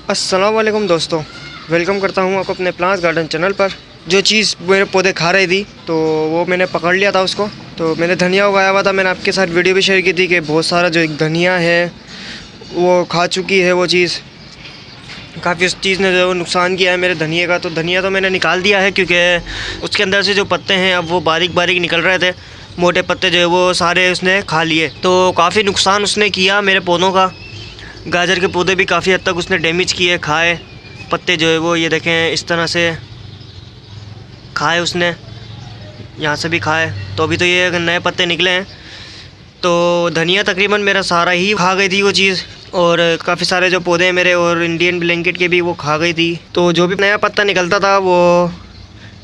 अस्सलाम वालेकुम दोस्तों, वेलकम करता हूँ आपको अपने प्लांट्स गार्डन चैनल पर। जो चीज़ मेरे पौधे खा रही थी तो वो मैंने पकड़ लिया था उसको। तो मैंने धनिया उगाया हुआ था, मैंने आपके साथ वीडियो भी शेयर की थी कि बहुत सारा जो एक धनिया है वो खा चुकी है वो चीज़। काफ़ी उस चीज़ ने जो नुकसान किया है मेरे धनिया का। तो धनिया तो मैंने निकाल दिया है क्योंकि उसके अंदर से जो पत्ते हैं अब वो बारीक बारीक निकल रहे थे। मोटे पत्ते जो है वो सारे उसने खा लिए, तो काफ़ी नुकसान उसने किया मेरे पौधों का। गाजर के पौधे भी काफ़ी हद तक उसने डैमेज किए, खाए। पत्ते जो है वो ये देखें इस तरह से खाए उसने, यहाँ से भी खाए। तो अभी तो ये नए पत्ते निकले हैं। तो धनिया तकरीबन मेरा सारा ही खा गई थी वो चीज़, और काफ़ी सारे जो पौधे हैं मेरे और इंडियन ब्लैंकेट के भी वो खा गई थी। तो जो भी नया पत्ता निकलता था वो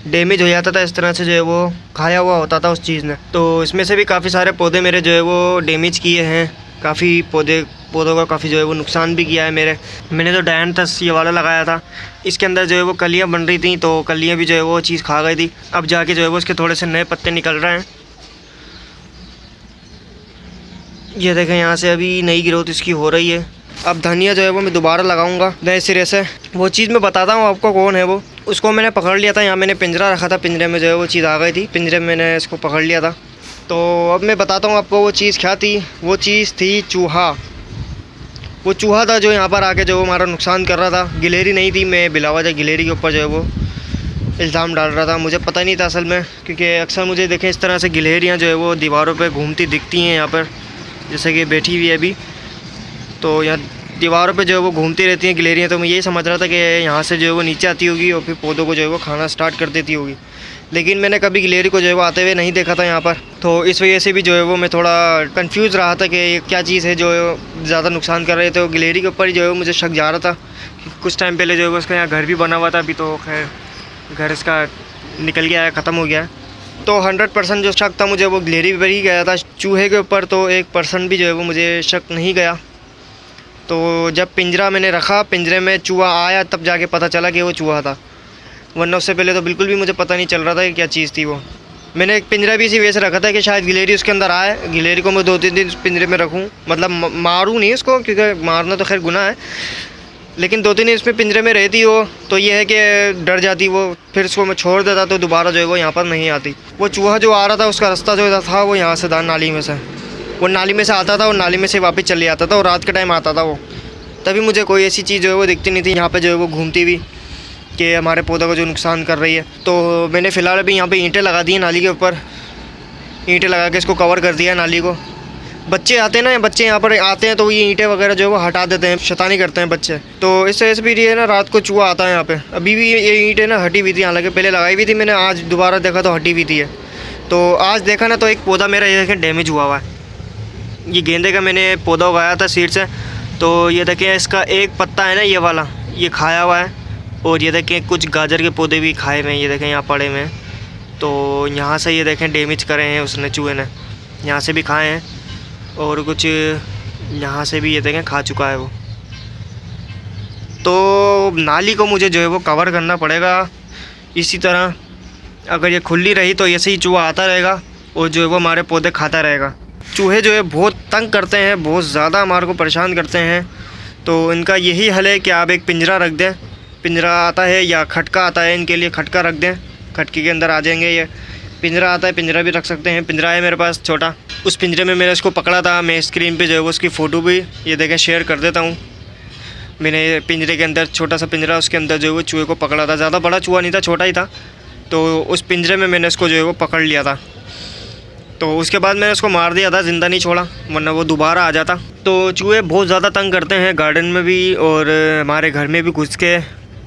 डैमेज हो जाता था, इस तरह से जो है वो खाया हुआ होता था उस चीज़ ने। तो इसमें से भी काफ़ी सारे पौधे मेरे जो है वो डैमेज किए हैं। काफ़ी पौधों का काफ़ी जो है वो नुकसान भी किया है मेरे। मैंने तो डायंथस ये वाला लगाया था, इसके अंदर जो है वो कलियाँ बन रही थी, तो कलियाँ भी जो है वो चीज़ खा गई थी। अब जाके जो है वो इसके थोड़े से नए पत्ते निकल रहे हैं। ये देखें यहाँ से अभी नई ग्रोथ इसकी हो रही है। अब धनिया जो है वो मैं दोबारा लगाऊंगा नए सिरे से। वो चीज़ मैं बताता हूँ आपको कौन है वो। उसको मैंने पकड़ लिया था, यहाँ मैंने पिंजरा रखा था, पिंजरे में जो है वो चीज़ आ गई थी, पिंजरे में मैंने इसको पकड़ लिया था। तो अब मैं बताता हूँ आपको वो चीज़ क्या थी। वो चीज़ थी चूहा। वो चूहा था जो यहाँ पर आके जो हमारा नुकसान कर रहा था। गिलहरी नहीं थी, मैं बिलावजा गिलहरी के ऊपर जो है वो इल्ज़ाम डाल रहा था। मुझे पता नहीं था असल में, क्योंकि अक्सर मुझे देखें इस तरह से गिलहरियाँ जो है वो दीवारों पे घूमती दिखती हैं यहाँ पर, जैसे कि बैठी हुई है अभी। तो यहाँ दीवारों पे जो है वो घूमती रहती हैं गिलहरियाँ। तो मैं यही समझ रहा था कि यहाँ से जो है वो नीचे आती होगी और फिर पौधों को जो है वो खाना स्टार्ट कर देती होगी। लेकिन मैंने कभी गिलहरी को जो है वो आते हुए नहीं देखा था यहाँ पर। तो इस वजह से भी जो है वो मैं थोड़ा कंफ्यूज रहा था कि ये क्या चीज़ है जो ज़्यादा नुकसान कर रहे थे। तो गिलहरी के ऊपर ही जो है वो मुझे शक जा रहा था। कुछ टाइम पहले जो है वो उसका यहाँ घर भी बना हुआ था, अभी तो खैर घर इसका निकल गया है, ख़त्म हो गया है। तो 100% जो शक था मुझे वो गिलहरी पर ही गया था। चूहे के ऊपर तो 1% भी जो है वो मुझे शक नहीं गया। तो जब पिंजरा मैंने रखा, पिंजरे में चूहा आया, तब जाके पता चला कि वो चूहा था, वरना उससे पहले तो बिल्कुल भी मुझे पता नहीं चल रहा था कि क्या चीज़ थी वो। मैंने एक पिंजरा भी इसी वजह से रखा था कि शायद गिलहरी उसके अंदर आए। गिलहरी को मैं 2-3 दिन पिंजरे में रखूँ, मतलब मारूँ नहीं उसको, क्योंकि मारना तो खैर गुनाह है, लेकिन 2-3 दिन इसमें पिंजरे में रहती हो तो ये है कि डर जाती वो। फिर उसको मैं छोड़ देता तो दोबारा जो है वो यहाँ पर नहीं आती। वो चूहा जो आ रहा था उसका रास्ता जो था वो यहाँ से था, नाली में से। वो नाली में से आता था और नाली में से वापस चले आता था, और रात के टाइम आता था वो। तभी मुझे कोई ऐसी चीज़ जो है वो दिखती नहीं थी यहाँ पे जो है वो घूमती हुई कि हमारे पौधों को जो नुकसान कर रही है। तो मैंने फ़िलहाल अभी यहाँ पे ईंटें लगा दी हैं नाली के ऊपर। ईंटें लगा के इसको कवर कर दिया है नाली को। बच्चे आते हैं ना, बच्चे यहाँ पर आते हैं तो ये ईंटें वगैरह जो है वो हटा देते हैं, शैतानी करते हैं बच्चे। तो इस वजह से भी ये ना रात को चूहा आता है यहाँ पे। अभी भी ये ईंटें ना हटी हुई थी, हालांकि पहले लगाई हुई थी मैंने, आज दोबारा देखा तो हटी हुई थी ये। तो आज देखा ना तो एक पौधा मेरा ये देखें डैमेज हुआ हुआ है। ये गेंदे का मैंने पौधा उगाया था सीड से। तो ये देखें इसका एक पत्ता है ना ये वाला, ये खाया हुआ है। और ये देखें कुछ गाजर के पौधे भी खाए हुए हैं, ये देखें यहाँ पड़े हुए हैं। तो यहाँ से ये देखें डैमेज करे हैं उसने, चूहे ने यहाँ से भी खाए हैं, और कुछ यहाँ से भी ये देखें खा चुका है वो। तो नाली को मुझे जो है वो कवर करना पड़ेगा इसी तरह। अगर ये खुली रही तो ऐसे ही चूहा आता रहेगा और जो है वो हमारे पौधे खाता रहेगा। चूहे जो है बहुत तंग करते हैं, बहुत ज़्यादा हमारे को परेशान करते हैं। तो इनका यही हल है कि आप एक पिंजरा रख दें। पिंजरा आता है या खटका आता है, इनके लिए खटका रख दें, खटके के अंदर आ जाएंगे ये। पिंजरा आता है, पिंजरा भी रख सकते हैं। पिंजरा है मेरे पास छोटा, उस पिंजरे में मैंने इसको पकड़ा था। मैं स्क्रीन पे जो है वो उसकी फ़ोटो भी ये देखें शेयर कर देता हूँ। मैंने पिंजरे के अंदर छोटा सा पिंजरा, उसके अंदर जो है वो चूहे को पकड़ा था। ज़्यादा बड़ा चूहा नहीं था, छोटा ही था। तो उस पिंजरे में मैंने इसको जो है वो पकड़ लिया था। तो उसके बाद मैंने उसको मार दिया था, ज़िंदा नहीं छोड़ा, वरना वो दोबारा आ जाता। तो चूहे बहुत ज़्यादा तंग करते हैं गार्डन में भी, और हमारे घर में भी घुस के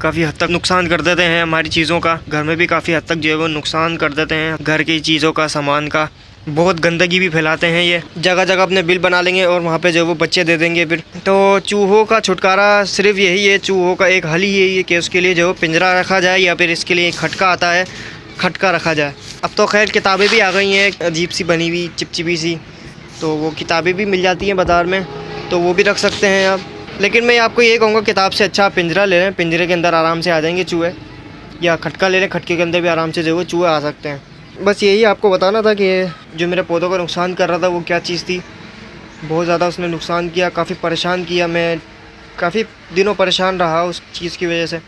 काफ़ी हद तक नुकसान कर देते हैं हमारी चीज़ों का। घर में भी काफ़ी हद तक जो है वो नुकसान कर देते हैं, घर की चीज़ों का, सामान का। बहुत गंदगी भी फैलाते हैं ये, जगह जगह अपने बिल बना लेंगे और वहाँ पे जो वो बच्चे दे देंगे फिर। तो चूहों का छुटकारा सिर्फ यही है, चूहों का एक हल ही यही है कि उसके लिए जो पिंजरा रखा जाए, या फिर इसके लिए एक खटका आता है, खटका रखा जाए। अब तो खैर किताबें भी आ गई हैं अजीब सी बनी हुई, चिपचिपी सी। तो वो किताबें भी मिल जाती हैं बाज़ार में, तो वो भी रख सकते हैं आप। लेकिन मैं आपको ये कहूँगा किताब से अच्छा पिंजरा ले लें, पिंजरे के अंदर आराम से आ जाएंगे चूहे, या खटका ले लें, खटके के अंदर भी आराम से जो वो चूहे आ सकते हैं। बस यही आपको बताना था कि जो मेरे पौधों का नुकसान कर रहा था वो क्या चीज़ थी। बहुत ज़्यादा उसने नुकसान किया, काफ़ी परेशान किया। मैं काफ़ी दिनों परेशान रहा उस चीज़ की वजह से,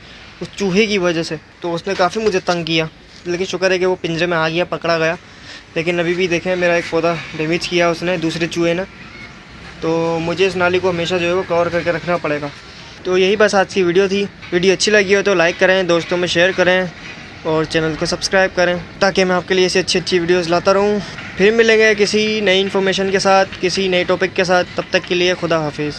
उस चूहे की वजह से। तो उसने काफ़ी मुझे तंग किया, लेकिन शुक्र है कि वो पिंजरे में आ गया, पकड़ा गया। लेकिन अभी भी देखें मेरा एक पौधा डैमेज किया उसने, दूसरे चूहे ने। तो मुझे इस नाली को हमेशा जो है वो कवर करके रखना पड़ेगा। तो यही बस आज की वीडियो थी। वीडियो अच्छी लगी हो तो लाइक करें, दोस्तों में शेयर करें और चैनल को सब्सक्राइब करें, ताकि मैं आपके लिए ऐसी अच्छी अच्छी वीडियोस लाता रहूं। फिर मिलेंगे किसी नई इन्फॉर्मेशन के साथ, किसी नए टॉपिक के साथ। तब तक के लिए खुदा हाफिज़।